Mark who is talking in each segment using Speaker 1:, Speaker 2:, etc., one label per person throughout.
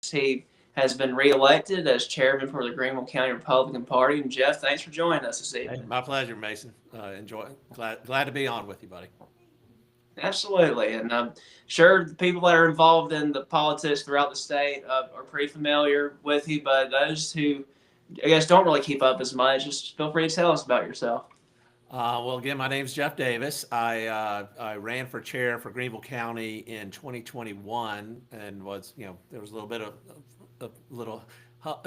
Speaker 1: He has been reelected as chairman for the Greenville County Republican Party. And Jeff, thanks for joining us this
Speaker 2: Hey,
Speaker 1: evening.
Speaker 2: my pleasure, Mason. Enjoy. Glad to be on with you, buddy.
Speaker 1: Absolutely. And I'm sure the people that are involved in the politics throughout the state are pretty familiar with you, but those who, I guess, don't really keep up as much, just feel free to tell us about yourself.
Speaker 2: Well, again, my name's Jeff Davis. I ran for chair for Greenville County in 2021, and was there was a little bit of a little hub,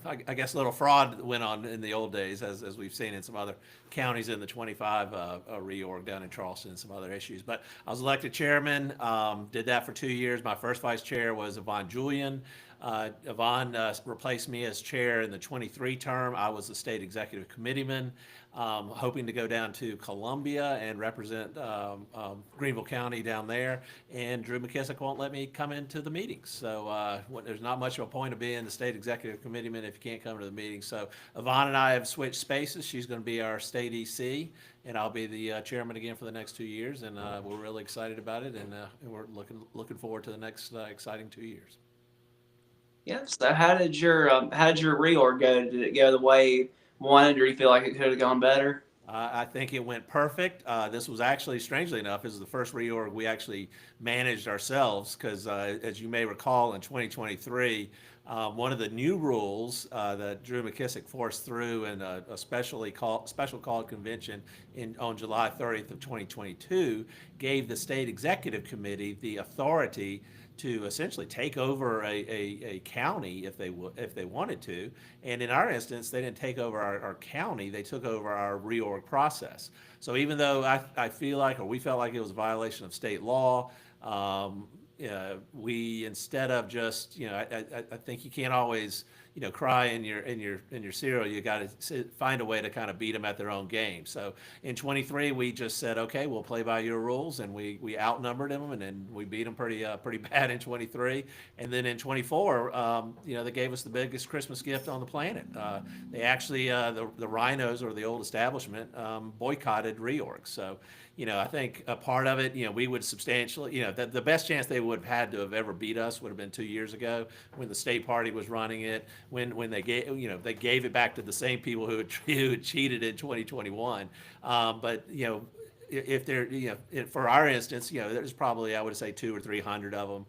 Speaker 2: I guess a little fraud that went on in the old days, as we've seen in some other counties in the 25 reorg down in Charleston and some other issues. But I was elected chairman, did that for 2 years. My first vice chair was Yvonne Julian. Yvonne replaced me as chair in the 23 term. I was the state executive committeeman, hoping to go down to Columbia and represent Greenville County down there. And Drew McKissick won't let me come into the meetings. So there's not much of a point of being the state executive committeeman if you can't come to the meetings. So Yvonne and I have switched spaces. She's going to be our state EC, and I'll be the chairman again for the next 2 years. And we're really excited about it, and we're looking forward to the next exciting 2 years.
Speaker 1: Yeah. So how did your reorg go? Did it go the way you wanted, or do you feel like it could have gone better?
Speaker 2: I think it went perfect. This was actually, strangely enough, this is the first reorg we actually managed ourselves because, as you may recall, in 2023, one of the new rules that Drew McKissick forced through in a special called convention on July 30th of 2022 gave the state executive committee the authority to essentially take over a county if they wanted to. And in our instance, they didn't take over our county; they took over our reorg process. So even though I feel like, or we felt like it was a violation of state law, we, instead of just, I think you can't always cry in your cereal. You got to find a way to kind of beat them at their own game. So in 23, we just said, okay, we'll play by your rules, and we outnumbered them, and then we beat them pretty bad in 23. And then in 24, they gave us the biggest Christmas gift on the planet. They actually, the Rhinos, or the old establishment, boycotted reorgs. So I think a part of it, we would substantially, the best chance they would have had to have ever beat us would have been 2 years ago when the state party was running it, when they gave it back to the same people who had cheated in 2021. But if they're, for our instance, there's probably, I would say, 200 or 300 of them,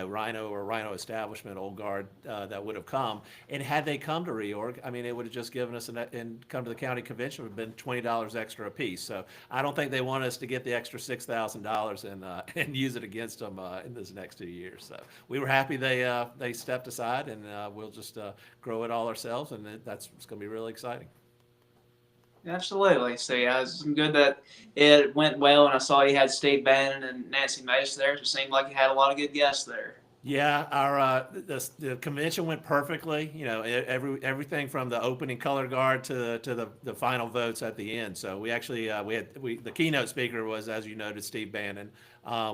Speaker 2: Rhino or Rhino establishment, old guard, that would have come. And had they come to reorg, I mean, it would have just given us, and come to the county convention, would have been $20 extra a piece. So I don't think they want us to get the extra $6,000 and use it against them in this next 2 years. So we were happy they stepped aside, and we'll just grow it all ourselves, and that's it's going to be really exciting.
Speaker 1: Absolutely. So yeah, it's good that it went well, and I saw you had Steve Bannon and Nancy Mace there. So it seemed like you had a lot of good guests there.
Speaker 2: Yeah, our the convention went perfectly. Everything from the opening color guard to the final votes at the end. So we actually the keynote speaker was, as you noted, Steve Bannon.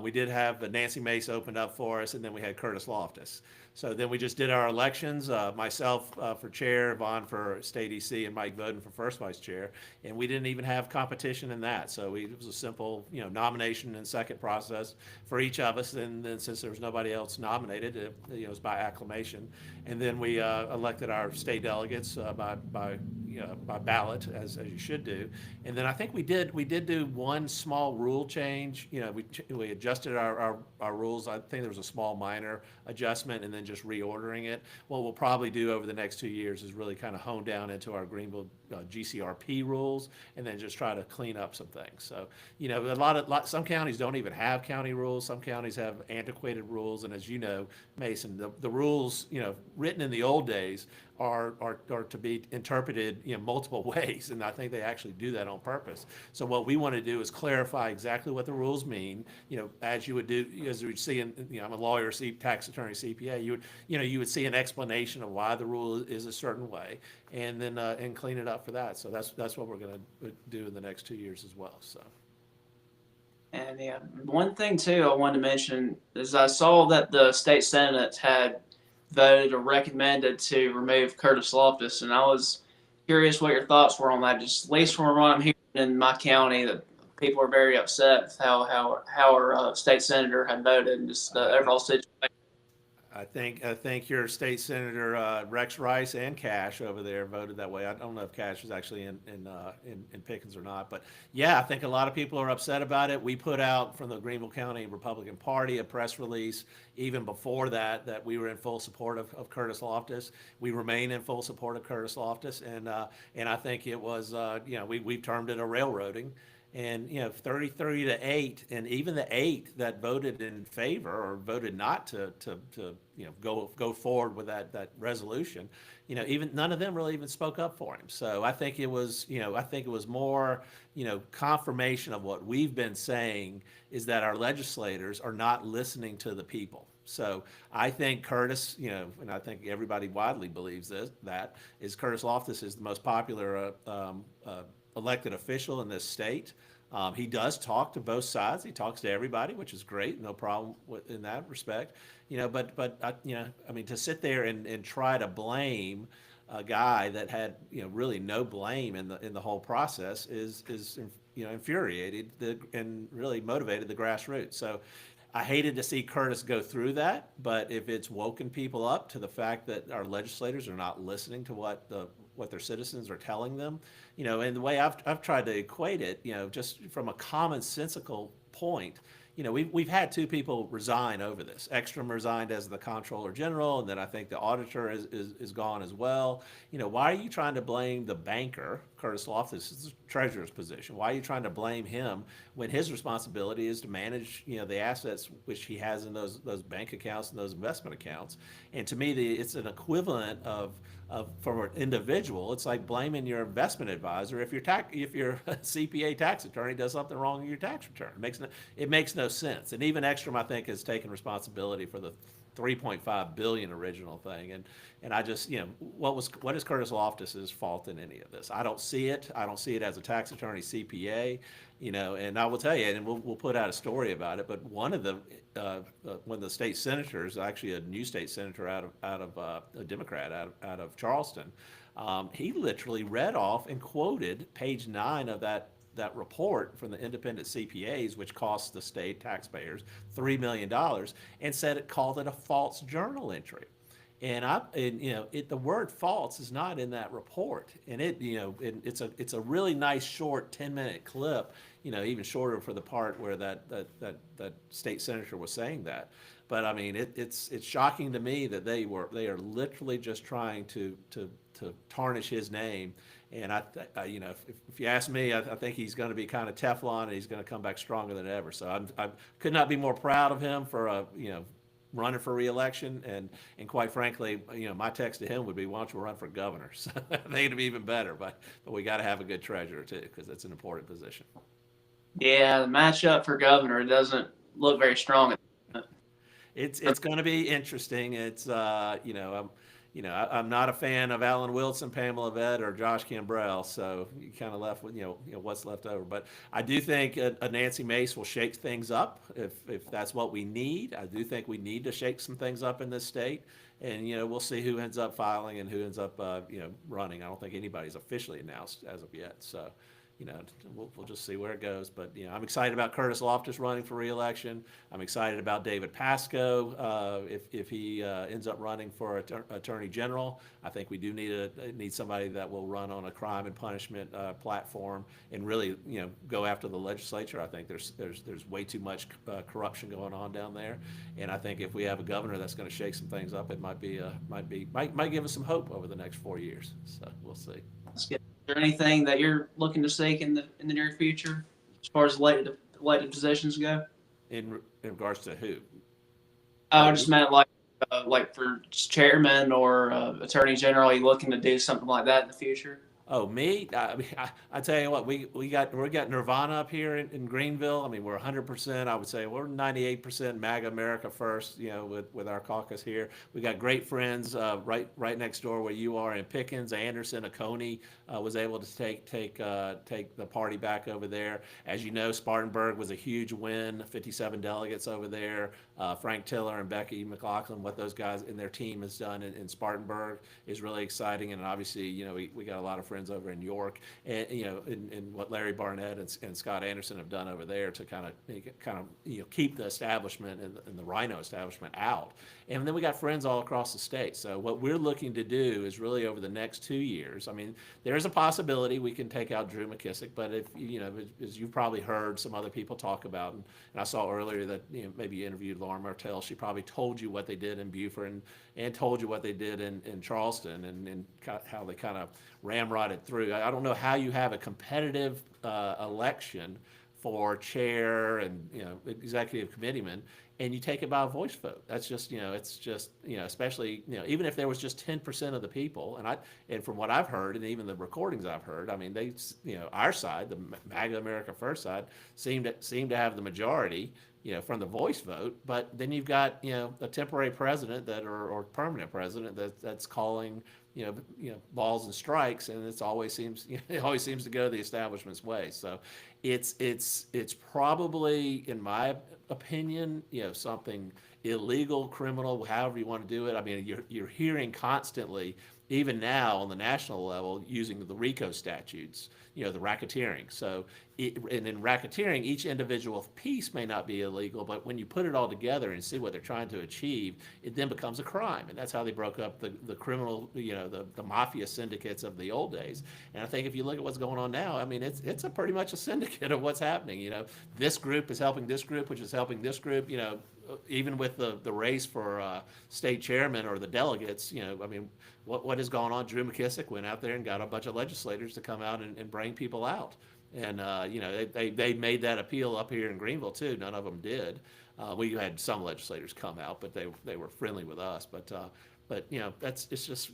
Speaker 2: We did have Nancy Mace opened up for us, and then we had Curtis Loftus. So then we just did our elections. Myself for chair, Vaughn for state EC, and Mike Voden for first vice chair. And we didn't even have competition in that. So it was a simple, nomination and second process for each of us. And then since there was nobody else nominated, it was by acclamation. And then we elected our state delegates by ballot, as you should do. And then I think we did do one small rule change. We adjusted our rules. I think there was a small minor adjustment, and then just reordering it. What we'll probably do over the next 2 years is really kind of hone down into our Greenville GCRP rules, and then just try to clean up some things. So some counties don't even have county rules. Some counties have antiquated rules, and as you know, Mason, the rules written in the old days are to be interpreted multiple ways, and I think they actually do that on purpose. So what we want to do is clarify exactly what the rules mean. As you would do, as you would see in, I'm a lawyer, tax attorney, CPA. You would see an explanation of why the rule is a certain way, and then and clean it up for that. So that's what we're going to do in the next 2 years as well. So.
Speaker 1: And yeah, one thing too I wanted to mention is I saw that the state senate had voted or recommended to remove Curtis Loftus, and I was curious what your thoughts were on that. Just at least from what I'm hearing in my county, that people are very upset with how our state senator had voted and just the overall situation.
Speaker 2: I think your state senator Rex Rice and Cash over there voted that way. I don't know if Cash is actually in Pickens or not, but yeah, I think a lot of people are upset about it. We put out from the Greenville County Republican Party a press release even before that we were in full support of Curtis Loftus. We remain in full support of Curtis Loftus, and I think it was we've termed it a railroading. And 33 to 8, and even the 8 that voted in favor or voted not to go forward with that resolution, even none of them really even spoke up for him. So I think it was more confirmation of what we've been saying, is that our legislators are not listening to the people. So I think Curtis, and I think everybody widely believes that Curtis Loftus is the most popular elected official in this state. He does talk to both sides. He talks to everybody, which is great. No problem in that respect. I mean, to sit there and try to blame a guy that had really no blame in the whole process is infuriated and really motivated the grassroots. So I hated to see Curtis go through that, but if it's woken people up to the fact that our legislators are not listening to what their citizens are telling them, and the way I've tried to equate it, just from a commonsensical point, we've had 2 people resign over this. Ekstrom resigned as the comptroller general, and then I think the auditor is gone as well. Why are you trying to blame the banker, Curtis Loftus' treasurer's position? Why are you trying to blame him when his responsibility is to manage, the assets which he has in those bank accounts and those investment accounts? And to me, it's an equivalent of for an individual, it's like blaming your investment advisor if your CPA tax attorney does something wrong in your tax return. It makes no sense. And even Ekstrom, I think, has taken responsibility for the 3.5 billion original thing. And I just, what is Curtis Loftus's fault in any of this? I don't see it. I don't see it as a tax attorney CPA, and I will tell you, and we'll put out a story about it, but one of the state senators, actually a new state senator out of a Democrat out of Charleston, he literally read off and quoted page 9 of that report from the independent CPAs, which cost the state taxpayers $3 million, and called it a false journal entry. And the word false is not in that report, and it's a really nice short 10-minute clip, even shorter for the part where that state senator was saying that. But I mean, it's shocking to me that they are literally just trying to tarnish his name. And if you ask me, I think he's going to be kind of Teflon, and he's going to come back stronger than ever. So I could not be more proud of him for running for re-election, and quite frankly, my text to him would be, why don't you run for governor? So I think it'd be even better, but we got to have a good treasurer too, because it's an important position.
Speaker 1: Yeah, the matchup for governor doesn't look very strong.
Speaker 2: It's going to be interesting. It's I'm not a fan of Alan Wilson, Pamela Vett, or Josh Cambrell, so you kind of left with what's left over. But I do think a Nancy Mace will shake things up if that's what we need. I do think we need to shake some things up in this state, and we'll see who ends up filing and who ends up running. I don't think anybody's officially announced as of yet, so. We'll just see where it goes. But, I'm excited about Curtis Loftus running for re-election. I'm excited about David Pasco if he ends up running for Attorney General. I think we do need somebody that will run on a crime and punishment platform and really, go after the legislature. I think there's way too much corruption going on down there, and I think if we have a governor that's going to shake some things up, it might give us some hope over the next 4 years. So we'll see.
Speaker 1: Let's get. Is there anything that you're looking to seek in the near future as far as elected positions go?
Speaker 2: In regards to who?
Speaker 1: I just meant like for chairman or attorney general. Are you looking to do something like that in the future?
Speaker 2: Oh, me? I tell you what, we got Nirvana up here in Greenville. I mean, we're 100%. I would say we're 98% MAGA America first. With our caucus here, we got great friends right next door where you are in Pickens. Anderson, Oconee was able to take the party back over there. As you know, Spartanburg was a huge win. 57 delegates over there. Frank Tiller and Becky McLaughlin, what those guys and their team has done in Spartanburg is really exciting. And obviously, we got a lot of friends friends over in York, and and what Larry Barnett and Scott Anderson have done over there to kind of keep the establishment and the rhino establishment out. And then we got friends all across the state. So what we're looking to do is really over the next 2 years. I mean, there's a possibility we can take out Drew McKissick, but if as you've probably heard some other people talk about, and I saw earlier that maybe you interviewed Lauren Martell. She probably told you what they did in Beaufort and told you what they did in Charleston and how they kind of ramrodded through. I don't know how you have a competitive election for chair and executive committeeman, and you take it by a voice vote. That's just it's just especially even if there was just 10% of the people, and from what I've heard and even the recordings I've heard, I mean they our side, the MAGA America First side, seemed to have the majority from the voice vote, but then you've got a temporary president or permanent president that's calling balls and strikes, and it always seems to go the establishment's way. So it's probably, in my opinion, something illegal, criminal, however you want to do it. I mean, you're hearing constantly, even now on the national level, using the RICO statutes, the racketeering. So, and in racketeering, each individual piece may not be illegal, but when you put it all together and see what they're trying to achieve, it then becomes a crime. And that's how they broke up the criminal, the mafia syndicates of the old days. And I think if you look at what's going on now, I mean, it's pretty much a syndicate of what's happening. This group is helping this group, which is helping this group. Even with the race for state chairman or the delegates, I mean, what has gone on? Drew McKissick went out there and got a bunch of legislators to come out and bring people out. And, they made that appeal up here in Greenville, too. None of them did. We had some legislators come out, but they were friendly with us. But it's just,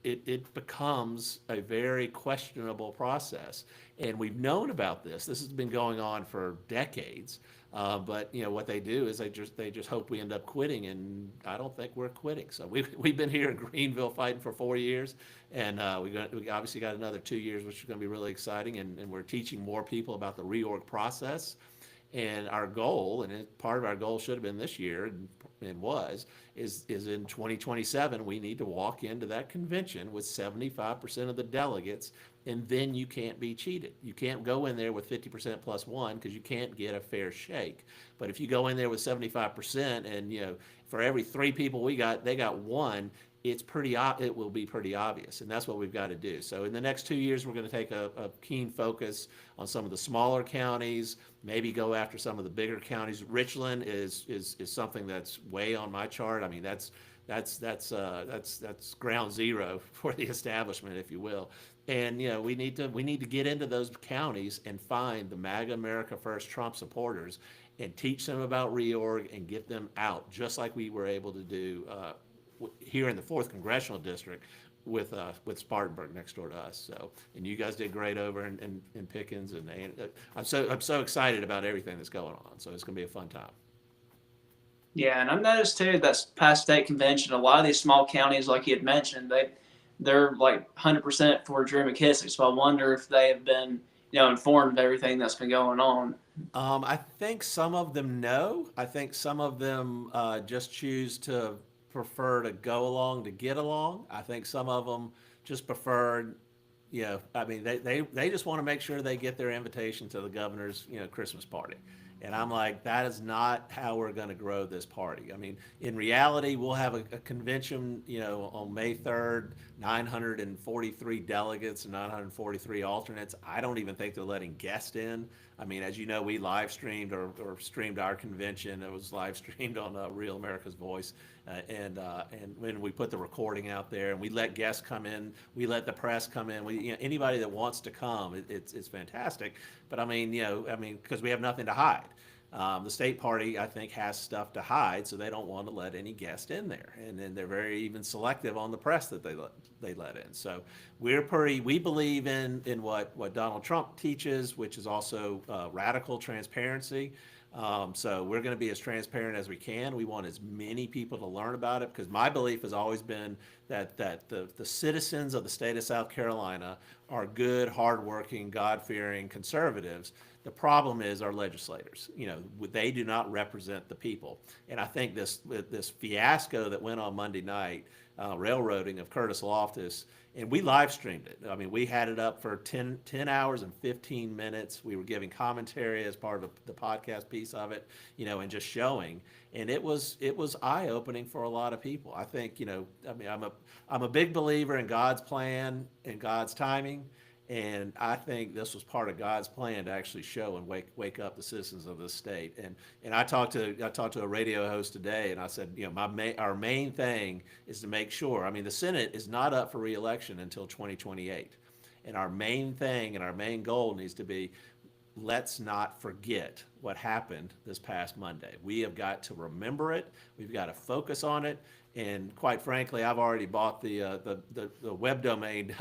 Speaker 2: it becomes a very questionable process. And we've known about this. This has been going on for decades. But what they do is they just hope we end up quitting, and I don't think we're quitting. So we've been here in Greenville fighting for 4 years, and we obviously got another 2 years, which is going to be really exciting. And we're teaching more people about the reorg process. And our goal, and part of our goal should have been this year, and is in 2027 we need to walk into that convention with 75% of the delegates, and then you can't be cheated. You can't go in there with 50% plus one because you can't get a fair shake. But if you go in there with 75%, and for every 3 people we got, they got 1. It will be pretty obvious, and that's what we've got to do. So in the next 2 years, we're going to take a keen focus on some of the smaller counties, maybe go after some of the bigger counties. Richland is something that's way on my chart. I mean, that's ground zero for the establishment, if you will. And we need to get into those counties and find the MAGA America First Trump supporters and teach them about reorg and get them out, just like we were able to do here in the 4th Congressional District with Spartanburg next door to us. So, and you guys did great over in Pickens, and I'm so excited about everything that's going on. So it's going to be a fun time.
Speaker 1: Yeah, and I've noticed too that past state convention, a lot of these small counties, like you had mentioned, they're like 100% for Drew McKissick. So I wonder if they have been informed of everything that's been going on.
Speaker 2: I think some of them know. I think some of them just choose to prefer to go along to get along. I think some of them just prefer, I mean, they just want to make sure they get their invitation to the governor's, Christmas party. And I'm like, that is not how we're going to grow this party. I mean, in reality, we'll have a convention, on May 3rd, 943 delegates and 943 alternates. I don't even think they're letting guests in. I mean, as you know, we live streamed or streamed our convention. It was live streamed on Real America's Voice. And when we put the recording out there, and we let guests come in, we let the press come in. Anybody that wants to come, it's fantastic. But I mean, because we have nothing to hide. The state party, I think, has stuff to hide, so they don't want to let any guest in there, and then they're very even selective on the press that they let in. So we believe in what Donald Trump teaches, which is also radical transparency. So we're going to be as transparent as we can. We want as many people to learn about it, because my belief has always been that the citizens of the state of South Carolina are good, hardworking, God-fearing conservatives The problem is our legislators. They do not represent the people. And I think this fiasco that went on Monday night, railroading of Curtis Loftus, and we live streamed it. I mean, we had it up for 10 hours and 15 minutes. We were giving commentary as part of the podcast piece of it, and just showing. And it was eye opening for a lot of people. I think, I'm a big believer in God's plan and God's timing. And I think this was part of God's plan to actually show and wake up the citizens of this state. And I talked to a radio host today, and I said, our main thing is to make sure. I mean, the Senate is not up for reelection until 2028, and our main thing and our main goal needs to be, let's not forget what happened this past Monday. We have got to remember it. We've got to focus on it. And quite frankly, I've already bought the web domain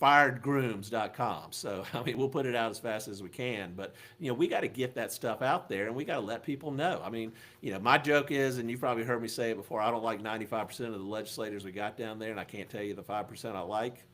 Speaker 2: firedgrooms.com. So, I mean, we'll put it out as fast as we can, but, we got to get that stuff out there, and we got to let people know. I mean, my joke is, and you've probably heard me say it before, I don't like 95% of the legislators we got down there, and I can't tell you the 5% I like.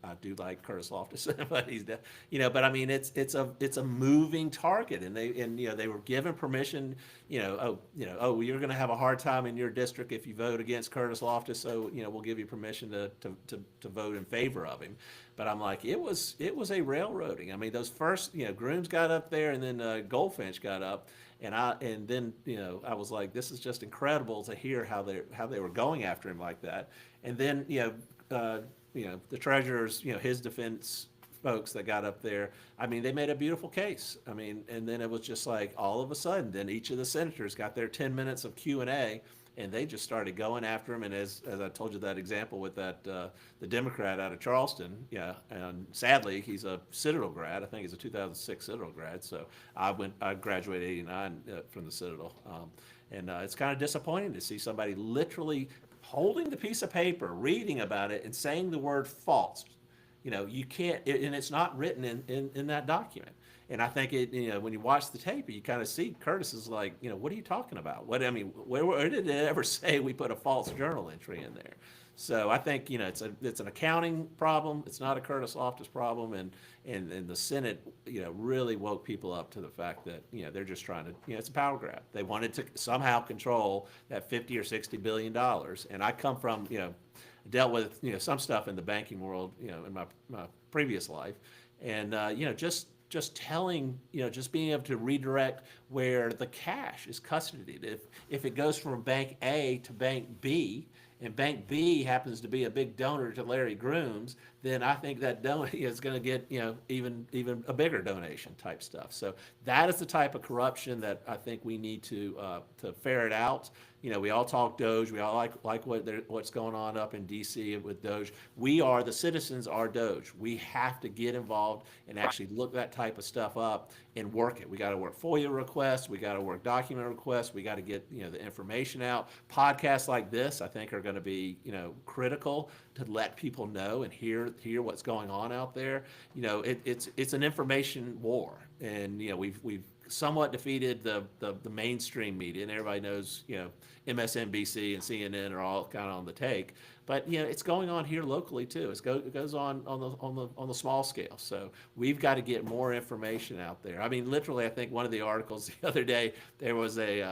Speaker 2: I do like Curtis Loftus, but he's, but I mean, it's a moving target, and they were given permission, you're going to have a hard time in your district if you vote against Curtis Loftus, so we'll give you permission to vote in favor of him. But I'm like, it was a railroading. I mean, those first, Grooms got up there, and then Goldfinch got up. And then I was like, this is just incredible to hear how they were going after him like that. And then the treasurer's, his defense folks that got up there, I mean, they made a beautiful case. I mean, and then it was just like all of a sudden, then each of the senators got their 10 minutes of Q&A, and they just started going after him. And as I told you that example with that the Democrat out of Charleston, and sadly he's a Citadel grad. I think he's a 2006 Citadel grad. So I graduated '89 from the Citadel, and it's kind of disappointing to see somebody literally holding the piece of paper, reading about it, and saying the word false. You can't, and it's not written in that document. And I think when you watch the tape, you kind of see Curtis is like, what are you talking about? Where did it ever say we put a false journal entry in there? So I think it's an accounting problem. It's not a Curtis Loftus problem, and the Senate really woke people up to the fact that they're just trying to it's a power grab. They wanted to somehow control that $50 or $60 billion. And I come from dealt with some stuff in the banking world in my previous life, and just telling, just being able to redirect where the cash is custodied. If it goes from bank A to bank B, and bank B happens to be a big donor to Larry Grooms, then I think that donor is going to get, even a bigger donation type stuff. So that is the type of corruption that I think we need to ferret out. We all talk Doge. We all like what's going on up in D.C. with Doge. The citizens are Doge. We have to get involved and actually look that type of stuff up and work it. We got to work FOIA requests. We got to work document requests. We got to get the information out. Podcasts like this, I think, are going to be critical to let people know and hear what's going on out there. It's an information war, and we've somewhat defeated the mainstream media, and everybody knows MSNBC and CNN are all kind of on the take. But it's going on here locally too. It goes on the small scale. So we've got to get more information out there. I mean, literally, I think one of the articles the other day, there was this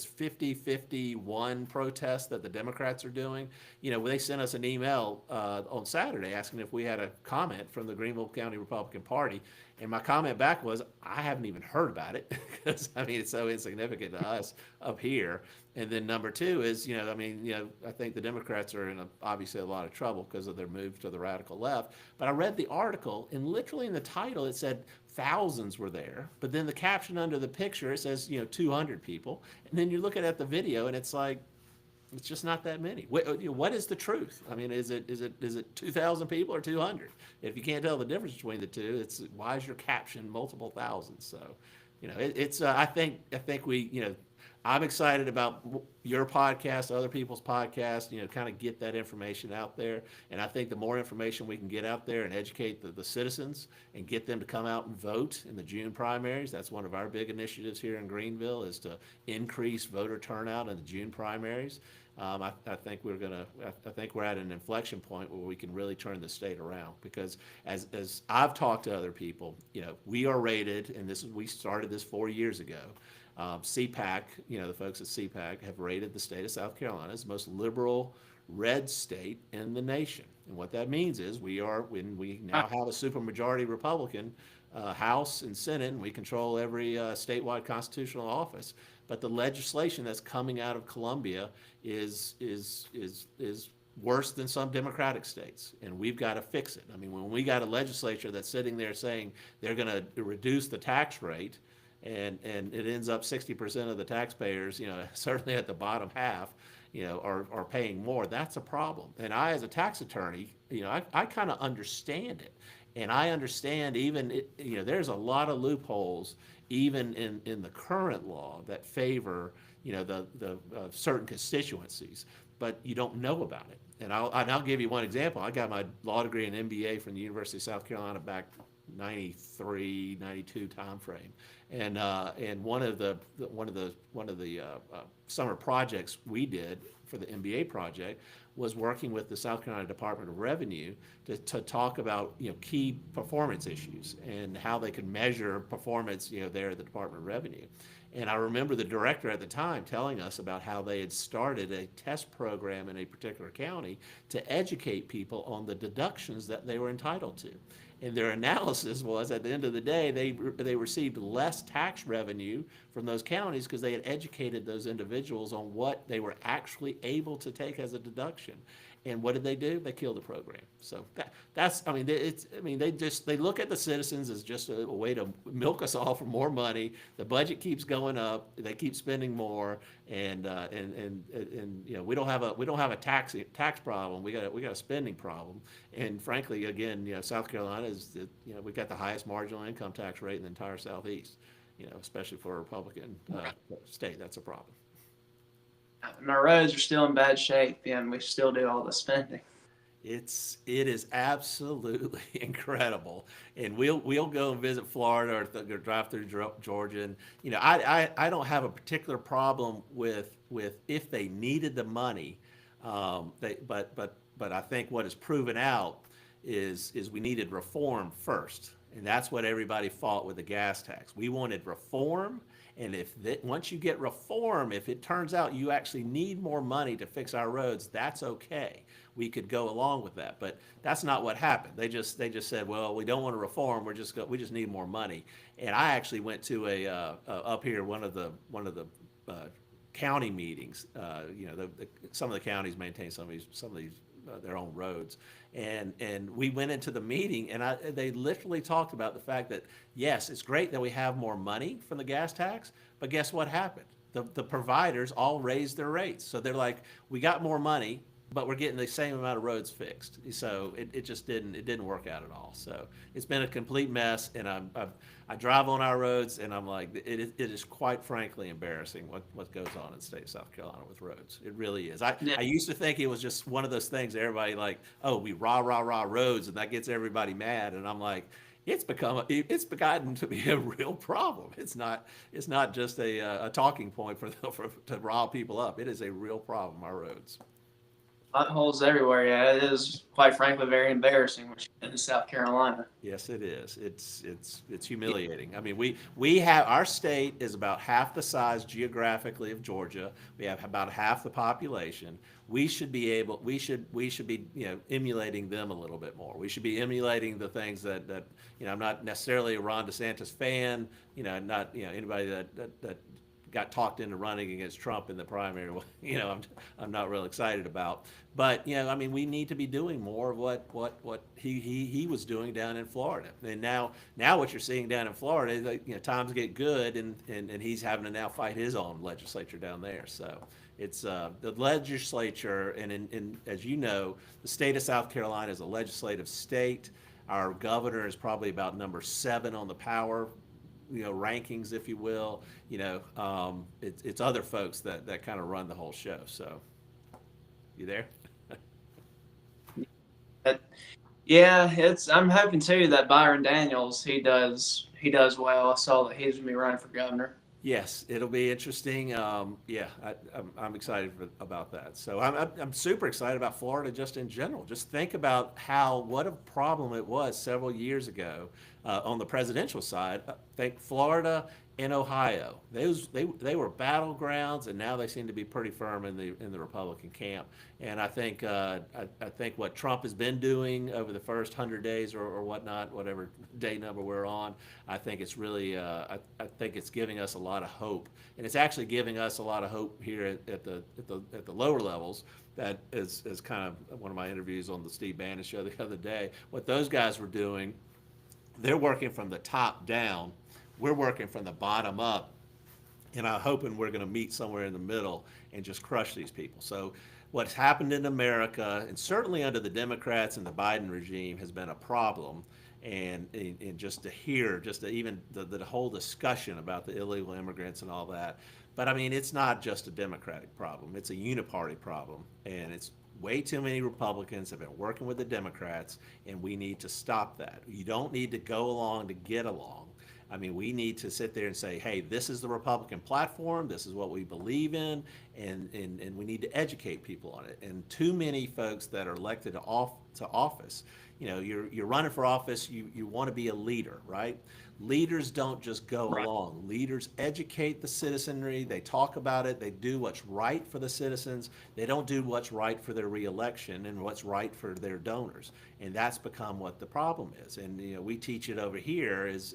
Speaker 2: 50-51 protest that the Democrats are doing. They sent us an email on Saturday asking if we had a comment from the Greenville County Republican Party. And my comment back was, I haven't even heard about it because, it's so insignificant to us up here. And then number two is, I think the Democrats are in obviously a lot of trouble because of their move to the radical left. But I read the article, and literally in the title it said thousands were there. But then the caption under the picture, it says, 200 people. And then you're looking at the video, and it's like, it's just not that many. What is the truth? I mean, is it 2,000 people or 200? If you can't tell the difference between the two, it's why is your caption multiple thousands? So, I think we, I'm excited about your podcast, other people's podcasts, kind of get that information out there. And I think the more information we can get out there and educate the citizens and get them to come out and vote in the June primaries, that's one of our big initiatives here in Greenville, is to increase voter turnout in the June primaries. I think I think we're at an inflection point where we can really turn the state around, because as I've talked to other people, we are rated, and we started this 4 years ago. CPAC, the folks at CPAC have rated the state of South Carolina as the most liberal red state in the nation. And what that means is when we now have a supermajority Republican House and Senate, and we control every statewide constitutional office. But the legislation that's coming out of Columbia is worse than some Democratic states, and we've got to fix it. I mean, when we got a legislature that's sitting there saying they're going to reduce the tax rate, and it ends up 60% of the taxpayers, certainly at the bottom half, are paying more, that's a problem. And I, as a tax attorney, I kind of understand it. And I understand there's a lot of loopholes even in the current law that favor, the certain constituencies, but you don't know about it. And I'll give you one example. I got my law degree and MBA from the University of South Carolina back 93, 92 timeframe. And one of the summer projects we did for the MBA project was working with the South Carolina Department of Revenue to talk about key performance issues and how they could measure performance there at the Department of Revenue. And I remember the director at the time telling us about how they had started a test program in a particular county to educate people on the deductions that they were entitled to. And their analysis was, at the end of the day, they received less tax revenue from those counties because they had educated those individuals on what they were actually able to take as a deduction. And what did they do? They killed the program. So they look at the citizens as just a way to milk us all for more money. The budget keeps going up. They keep spending more, and we don't have a tax problem. We got a spending problem. And frankly, again, South Carolina we've got the highest marginal income tax rate in the entire Southeast. Especially for a Republican state, that's a problem.
Speaker 1: And our roads are still in bad shape, and we still do all the spending.
Speaker 2: It is absolutely incredible, and we'll go and visit Florida or drive through Georgia, and I don't have a particular problem with if they needed the money, but I think what is proven out is we needed reform first, and that's what everybody fought with the gas tax. We wanted reform. And once you get reform, if it turns out you actually need more money to fix our roads, that's okay. We could go along with that, but that's not what happened. They just said, well, we don't want to reform. We just need more money. And I actually went to up here one of the county meetings. Some of the counties maintain some of these their own roads. And we went into the meeting, and they literally talked about the fact that, yes, it's great that we have more money from the gas tax, but guess what happened? The providers all raised their rates. So they're like, we got more money, but we're getting the same amount of roads fixed. So it just didn't work out at all. So it's been a complete mess, and I drive on our roads, and I'm like, it is quite frankly embarrassing what goes on in the state of South Carolina with roads. It really is. I used to think it was just one of those things everybody like, oh, we rah roads, and that gets everybody mad, and I'm like, it's gotten to be a real problem. It's not just a talking point to rile people up. It is a real problem, our roads.
Speaker 1: Potholes everywhere. Yeah, it is quite frankly very embarrassing in South Carolina.
Speaker 2: Yes, it is. It's humiliating. I mean, we have, our state is about half the size geographically of Georgia. We have about half the population. We should be emulating them a little bit more. We should be emulating the things that I'm not necessarily a Ron DeSantis fan. Not anybody that got talked into running against Trump in the primary, I'm not real excited about. But we need to be doing more of what he was doing down in Florida. And now what you're seeing down in Florida, times get good, and he's having to now fight his own legislature down there. So it's the legislature, and as you know, the state of South Carolina is a legislative state. Our governor is probably about number 7 on the power rankings, if you will. It's other folks that kind of run the whole show. So, you there?
Speaker 1: But yeah, I'm hoping too that Byron Daniels he does well. I saw that he's gonna be running for governor.
Speaker 2: Yes, it'll be interesting. Yeah, I'm excited about that. So I'm super excited about Florida just in general. Just think about what a problem it was several years ago on the presidential side. Think Florida and Ohio. They were battlegrounds, and now they seem to be pretty firm in the Republican camp. And I think what Trump has been doing over the first 100 days or whatnot, whatever day number we're on, I think it's really I think it's giving us a lot of hope, and it's actually giving us a lot of hope here at the lower levels. That is kind of one of my interviews on the Steve Bannon show the other day. What those guys were doing, they're working from the top down. We're working from the bottom up, and I'm hoping we're going to meet somewhere in the middle and just crush these people. So what's happened in America, and certainly under the Democrats and the Biden regime, has been a problem. And just to hear, just to even the whole discussion about the illegal immigrants and all that. But I mean, it's not just a Democratic problem. It's a uniparty problem. And it's way too many Republicans have been working with the Democrats, and we need to stop that. You don't need to go along to get along. I mean, we need to sit there and say, hey, this is the Republican platform, this is what we believe in, and we need to educate people on it. And too many folks that are elected to office, you're running for office, you want to be a leader, right? Leaders don't just go
Speaker 1: Right.
Speaker 2: along. Leaders educate the citizenry, they talk about it, they do what's right for the citizens, they don't do what's right for their reelection and what's right for their donors. And that's become what the problem is. And we teach it over here is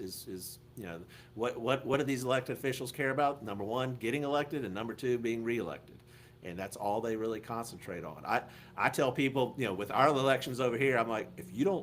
Speaker 2: what do these elected officials care about? Number one, getting elected, and number two, being reelected. And that's all they really concentrate on. I tell people, with our elections over here, I'm like,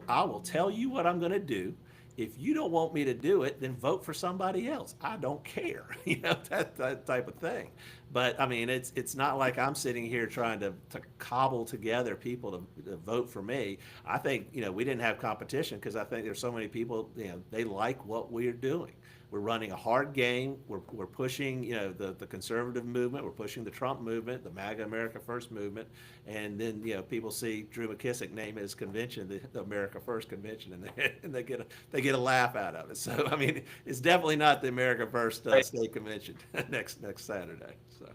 Speaker 2: I will tell you what I'm going to do. If you don't want me to do it, then vote for somebody else. I don't care, that type of thing. But I mean, it's not like I'm sitting here trying to cobble together people to vote for me. I think we didn't have competition because I think there's so many people they like what we're doing. We're running a hard game. We're pushing the conservative movement. We're pushing the Trump movement, the MAGA America First movement, and then people see Drew McKissick name his convention the America First convention, and they get a laugh out of it. So I mean, it's definitely not the America First state convention next Saturday. So.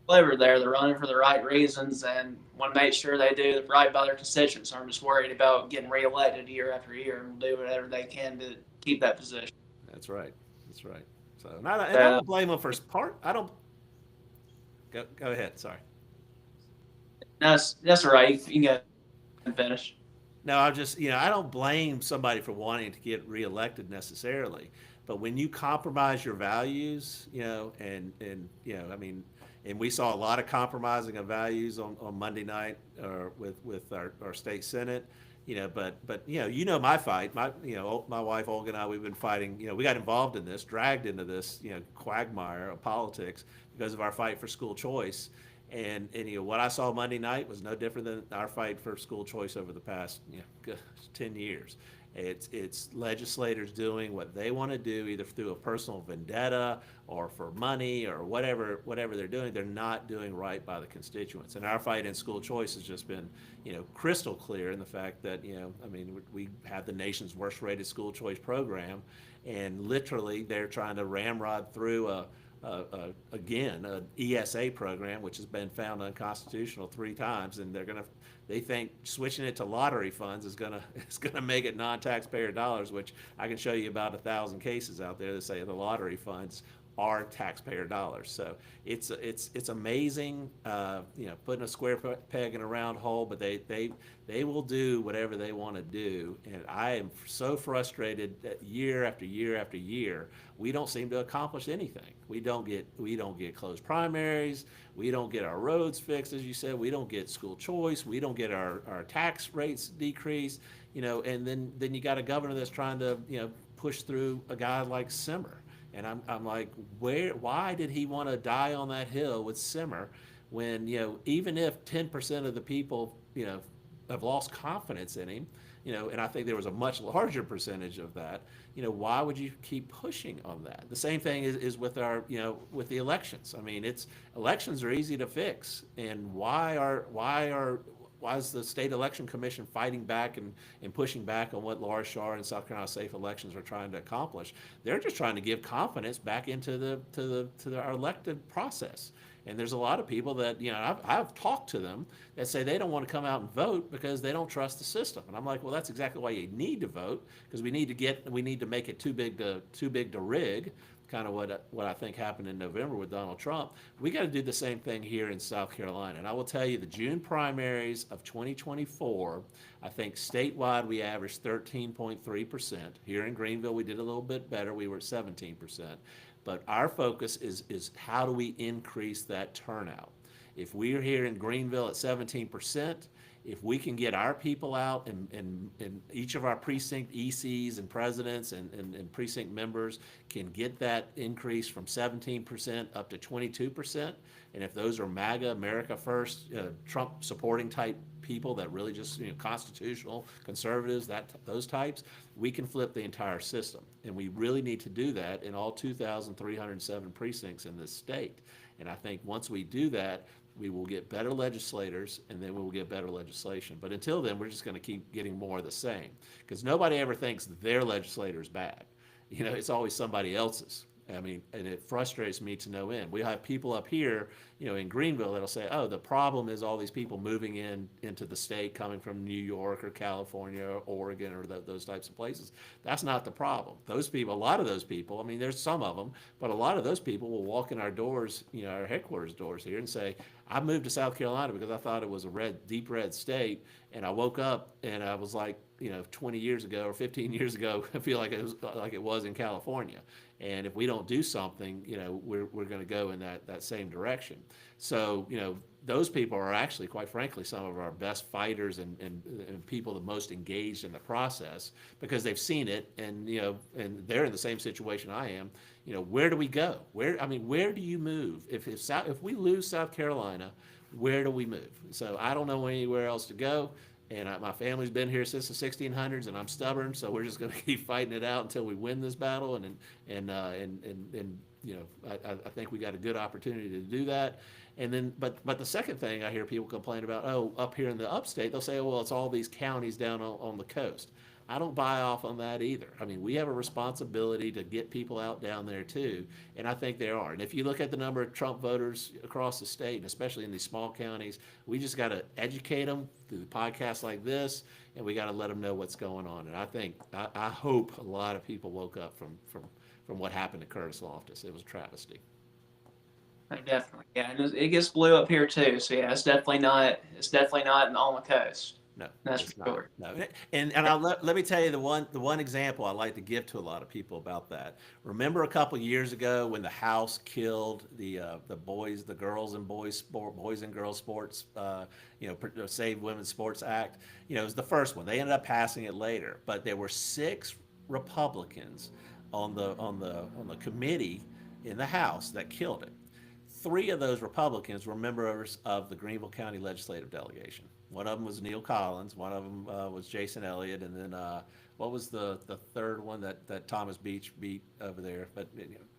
Speaker 1: Flavor there. They're running for the right reasons and want to make sure they do right by their constituents. I'm just worried about getting reelected year after year and do whatever they can to keep that position.
Speaker 2: That's right. That's right. So, and I don't blame them for part. I don't. Go ahead. Sorry.
Speaker 1: That's all right. You can go and finish.
Speaker 2: No, I'm just, I don't blame somebody for wanting to get reelected necessarily, but when you compromise your values, I mean, and we saw a lot of compromising of values on Monday night with our state senate, but my fight, my wife Olga and I, we've been fighting, we got involved in this, dragged into this, quagmire of politics because of our fight for school choice. And what I saw Monday night was no different than our fight for school choice over the past 10 years. It's legislators doing what they want to do, either through a personal vendetta or for money or whatever they're doing. They're not doing right by the constituents. And our fight in school choice has just been crystal clear in the fact that we have the nation's worst rated school choice program, and literally they're trying to ramrod through again, an ESA program, which has been found unconstitutional 3 times, and they think switching it to lottery funds is gonna make it non-taxpayer dollars, which I can show you about 1,000 cases out there that say the lottery funds are taxpayer dollars. So it's amazing, putting a square peg in a round hole, but they will do whatever they want to do. And I am so frustrated that year after year after year, we don't seem to accomplish anything. We don't get closed primaries. We don't get our roads fixed, as you said. We don't get school choice. We don't get our tax rates decreased. And then you got a governor that's trying to push through a guy like Simmer. And I'm like, why did he want to die on that hill with Simmer when, even if 10% of the people, have lost confidence in him, and I think there was a much larger percentage of that, why would you keep pushing on that? The same thing is with our, with the elections. I mean, elections are easy to fix, and why is the state election commission fighting back and pushing back on what Laura Shaw and South Carolina Safe Elections are trying to accomplish? They're just trying to give confidence back into our elected process. And there's a lot of people that, I've talked to them that say they don't want to come out and vote because they don't trust the system. And I'm like, well, that's exactly why you need to vote, because we need to make it too big to rig, kind of what I think happened in November with Donald Trump. We got to do the same thing here in South Carolina. And I will tell you, the June primaries of 2024, I think statewide we averaged 13.3%. Here in Greenville, we did a little bit better. We were at 17%. But our focus is how do we increase that turnout? If we're here in Greenville at 17%, if we can get our people out and each of our precinct ECs and presidents and precinct members can get that increase from 17% up to 22%, and if those are MAGA, America First, Trump supporting type people that really just, constitutional conservatives, those types, we can flip the entire system. And we really need to do that in all 2,307 precincts in this state. And I think once we do that, we will get better legislators, and then we will get better legislation. But until then, we're just going to keep getting more of the same, because nobody ever thinks their legislator is bad. It's always somebody else's. I mean, and it frustrates me to no end. We have people up here, in Greenville that'll say, oh, the problem is all these people moving into the state coming from New York or California or Oregon or those types of places. That's not the problem. Those people, a lot of those people, I mean, there's some of them, but a lot of those people will walk in our doors, our headquarters doors here and say, I moved to South Carolina because I thought it was a deep red state, and I woke up and I was like, 20 years ago or 15 years ago, I feel like it was in California. And if we don't do something, we're going to go in that same direction. So, those people are actually, quite frankly, some of our best fighters and people the most engaged in the process, because they've seen it, and and they're in the same situation I am. Where do we go? Where do you move? If we lose South Carolina, where do we move? So I don't know anywhere else to go. And my family's been here since the 1600s, and I'm stubborn, so we're just going to keep fighting it out until we win this battle. I think we got a good opportunity to do that. And then, but the second thing I hear people complain about, up here in the upstate, they'll say, well, it's all these counties down on the coast. I don't buy off on that either. I mean, we have a responsibility to get people out down there too, and I think there are. And if you look at the number of Trump voters across the state, and especially in these small counties, we just got to educate them through podcasts like this, and we got to let them know what's going on. And I hope a lot of people woke up from what happened to Curtis Loftus. It was a travesty.
Speaker 1: Definitely, yeah, and it gets blue up here too. So yeah, it's definitely not on the coast.
Speaker 2: No,
Speaker 1: that's for sure.
Speaker 2: No, and let me tell you the one example I like to give to a lot of people about that. Remember a couple years ago when the House killed the girls and girls sports, Save Women's Sports Act. It was the first one. They ended up passing it later, but there were 6 Republicans on the committee in the House that killed it. 3 of those Republicans were members of the Greenville County Legislative Delegation. One of them was Neil Collins. One of them was Jason Elliott. And then what was the third one that Thomas Beach beat over there?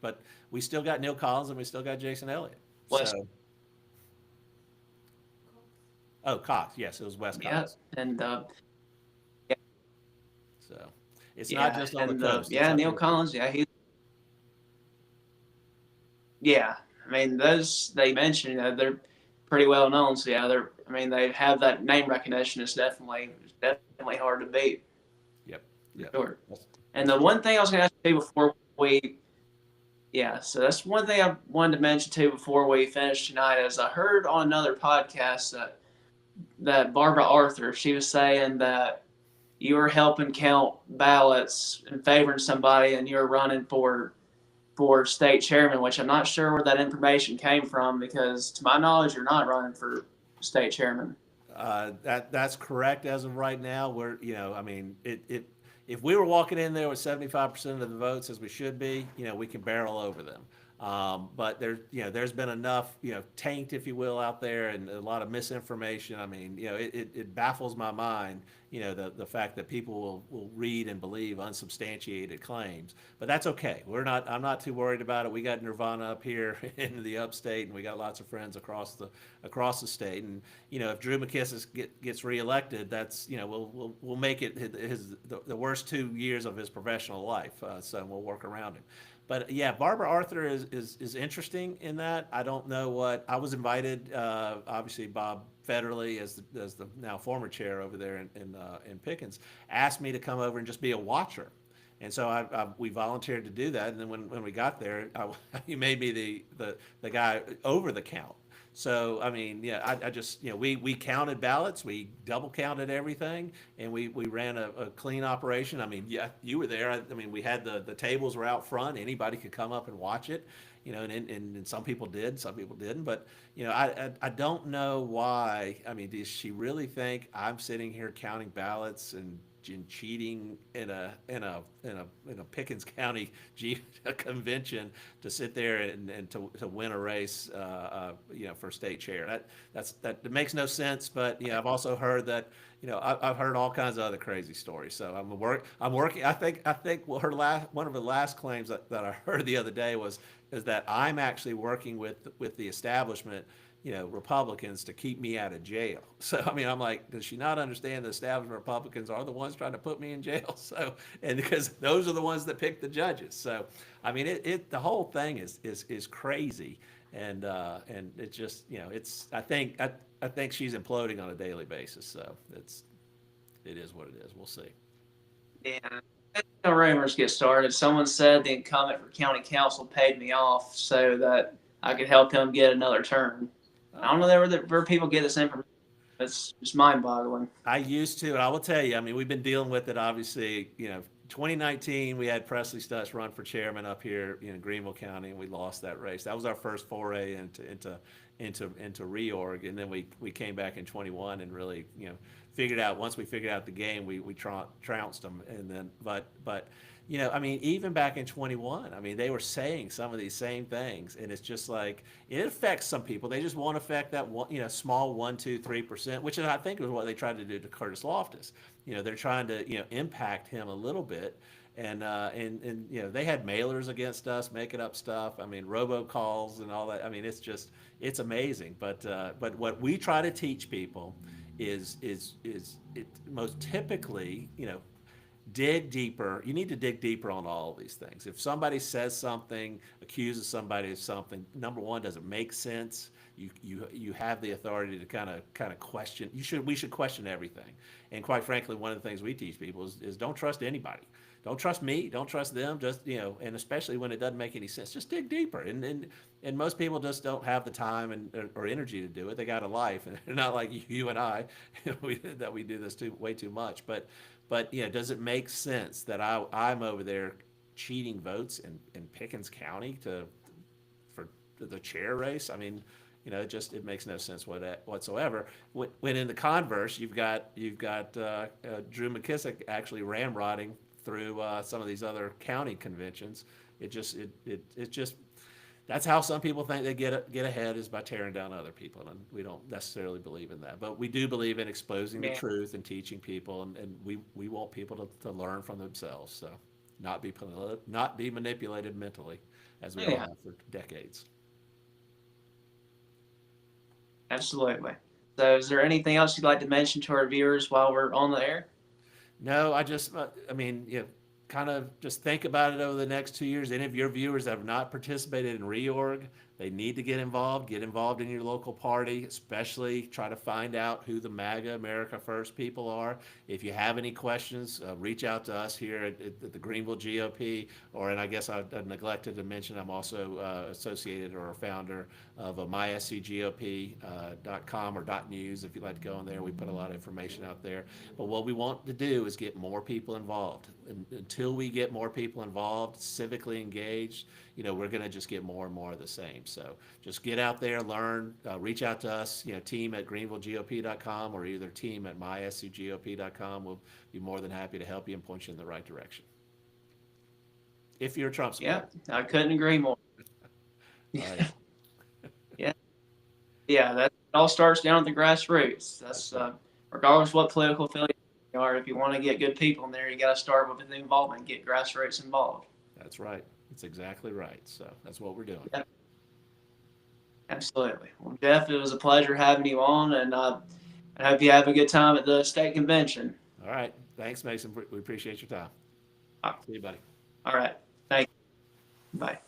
Speaker 2: But we still got Neil Collins, and we still got Jason Elliott.
Speaker 1: West.
Speaker 2: Cox. Yes, it was Wes
Speaker 1: Yeah,
Speaker 2: Cox.
Speaker 1: and
Speaker 2: so it's not just on the coast.
Speaker 1: Neil Collins. Yeah, I mean, those they mentioned, they're pretty well known. So yeah, they have that name recognition. It's definitely hard to beat.
Speaker 2: Yep.
Speaker 1: Sure. And the one thing I was going to ask you before so that's one thing I wanted to mention too before we finish tonight. Is I heard on another podcast that Barbara Arthur, she was saying that you were helping count ballots and favoring somebody, and you were running for state chairman, which I'm not sure where that information came from, because to my knowledge, you're not running for state chairman.
Speaker 2: That's correct as of right now. We're, if we were walking in there with 75% of the votes, as we should be, we can barrel over them. But there's been enough, taint, if you will, out there, and a lot of misinformation. I mean, it baffles my mind, the fact that people will read and believe unsubstantiated claims. But that's okay. I'm not too worried about it. We got Nirvana up here in the upstate, and we got lots of friends across the state. And if Drew McKissick gets reelected, that's we'll make it the worst 2 years of his professional life. So we'll work around him. But yeah, Barbara Arthur is interesting in that. I don't know what I was invited. Obviously, Bob Federley, as the now former chair over there in Pickens, asked me to come over and just be a watcher. And so we volunteered to do that. And then when we got there, he made me the guy over the count. So I mean, yeah, I just we counted ballots, we double counted everything, and we ran a clean operation. I mean, yeah, you were there. I mean, we had the tables were out front. Anybody could come up and watch it, and some people did, some people didn't. But I don't know why. I mean, does she really think I'm sitting here counting ballots and cheating in a Pickens County convention to sit there and to win a race, for state chair? That makes no sense. But I've also heard that I've heard all kinds of other crazy stories. So I'm working. I think one of the last claims that I heard the other day is that I'm actually working with the establishment, Republicans, to keep me out of jail. So, I mean, I'm like, does she not understand the establishment Republicans are the ones trying to put me in jail? So, and because those are the ones that pick the judges. So, I mean, the whole thing is crazy. And it just, I think she's imploding on a daily basis. So it is what it is. We'll see.
Speaker 1: Yeah. No rumors get started. Someone said the incumbent for county council paid me off so that I could help him get another term. I don't know where people get this information. It's just mind-boggling.
Speaker 2: I used to, and I will tell you, I mean, we've been dealing with it, obviously. 2019, we had Presley Stutz run for chairman up here in Greenville County, and we lost that race. That was our first foray into reorg, and then we came back in 21 and really, once we figured out the game, we trounced them. And then, but I mean, even back in 21, I mean, they were saying some of these same things, and it's just like it affects some people. They just won't affect that one, small 1, 2, 3%, which I think was what they tried to do to Curtis Loftus. They're trying to impact him a little bit, and they had mailers against us, making up stuff. I mean, robocalls and all that. I mean, it's amazing. But what we try to teach people is it most typically, dig deeper. You need to dig deeper on all of these things. If somebody says something, accuses somebody of something, number one, does it make sense? You have the authority to kind of question. We should question everything. And quite frankly, one of the things we teach people is don't trust anybody. Don't trust me. Don't trust them. Just and especially when it doesn't make any sense, just dig deeper. And most people just don't have the time or energy to do it. They got a life, and they're not like you and I, that we do this way too much. But does it make sense that I'm over there cheating votes in Pickens County for the chair race? I mean, it makes no sense whatsoever. When in the converse, you've got Drew McKissick actually ramrodding through some of these other county conventions. It just that's how some people think they get ahead, is by tearing down other people, and we don't necessarily believe in that. But we do believe in exposing the truth and teaching people, and we want people to learn from themselves. So not be manipulated mentally, as we all have for decades.
Speaker 1: Absolutely. So, is there anything else you'd like to mention to our viewers while we're on the air?
Speaker 2: No, I mean, kind of just think about it over the next 2 years. Any of your viewers that have not participated in reorg, they need to get involved. Get involved in your local party, especially try to find out who the MAGA, America First people are. If you have any questions, reach out to us here at the Greenville GOP, and I guess I neglected to mention I'm also associated or a founder of myscgop.com or .news. If you'd like to go on there, we put a lot of information out there. But what we want to do is get more people involved. And until we get more people involved, civically engaged, we're going to just get more and more of the same. So just get out there, learn, reach out to us, team at greenvillegop.com or either team at myscgop.com. We'll be more than happy to help you and point you in the right direction. If you're a Trump supporter.
Speaker 1: Yeah, I couldn't agree more.
Speaker 2: Oh, yeah.
Speaker 1: Yeah, that it all starts down at the grassroots. That's
Speaker 2: That's right.
Speaker 1: regardless what political affiliation you are. If you want to get good people in there, you got to start with the involvement, get grassroots involved.
Speaker 2: That's right. That's exactly right. So that's what we're doing.
Speaker 1: Yeah, absolutely. Well, Jeff, it was a pleasure having you on, and I hope you have a good time at the state convention.
Speaker 2: All right. Thanks, Mason. We appreciate your time.
Speaker 1: Uh,
Speaker 2: See you, buddy.
Speaker 1: All right. Thank you. Bye.